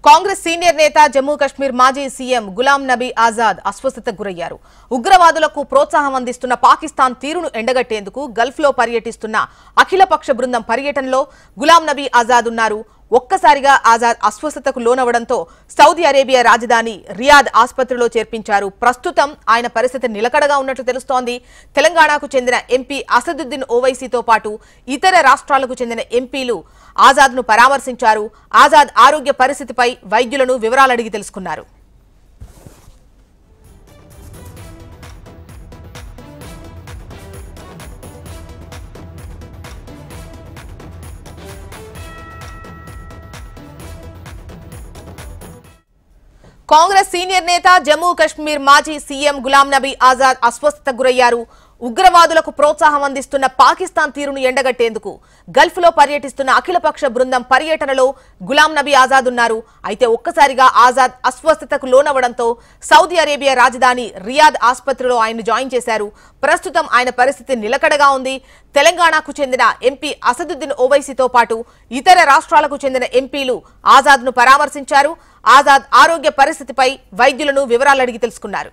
Congress senior నేత జమ్మూ కశ్మీర్ మాజీ CM Ghulam Nabi Azad అస్వస్థతకు గురయ్యారు. ఉగ్రవాదులకు ప్రోత్సాహం అందిస్తున్న పాకిస్తాన్ తీరును ఎండగట్టేందుకు గల్ఫ్ లో పర్యటిస్తున్న అఖిలపక్ష బృందం పర్యటనలో గులాం నబీ ఆజాద్ ఉన్నారు. ఒక్కసారిగా ఆజాద్ అస్వస్థతకు లోనవడంతో సౌదీ అరేబియా రాజధాని రియాద్ ఆసుపత్రిలో చేర్పించారు. ప్రస్తుతం ఆయన పరిస్థితి నిలకడగా ఉన్నట్లు తెలుస్తోంది. తెలంగాణకు చెందిన ఎంపీ అసదుద్దీన్ ఓవైసీతో పాటు ఇతర రాష్ట్రాలకు చెందిన ఎంపీలు ఆజాద్ ను పరామర్శించారు. ఆజాద్ ఆరోగ్య పరిస్థితిపై వైద్యులను వివరాలు అడిగి తెలుసుకున్నారు. కాంగ్రెస్ సీనియర్ నేత జమ్మూ కశ్మీర్ మాజీ సీఎం గులాం నబీ ఆజాద్ అస్వస్థతకు గురయ్యారు. ఉగ్రవాదులకు ప్రోత్సాహం అందిస్తున్న పాకిస్తాన్ తీరును ఎండగట్టేందుకు గల్ఫ్ లో పర్యటిస్తున్న అఖిలపక్ష బృందం పర్యటనలో గులాం నబీ ఆజాద్ ఉన్నారు. అయితే ఒక్కసారిగా ఆజాద్ అస్వస్థతకు లోనవడంతో సౌదీ అరేబియా రాజధాని రియాద్ ఆసుపత్రిలో ఆయన్ను జాయిన్ చేశారు. ప్రస్తుతం ఆయన పరిస్థితి నిలకడగా ఉంది. తెలంగాణకు చెందిన ఎంపీ అసదుద్దీన్ ఓవైసీతో పాటు ఇతర రాష్ట్రాలకు చెందిన ఎంపీలు ఆజాద్ ను పరామర్శించారు. ఆజాద్ ఆరోగ్య పరిస్థితిపై వైద్యులను వివరాలు అడిగి తెలుసుకున్నారు.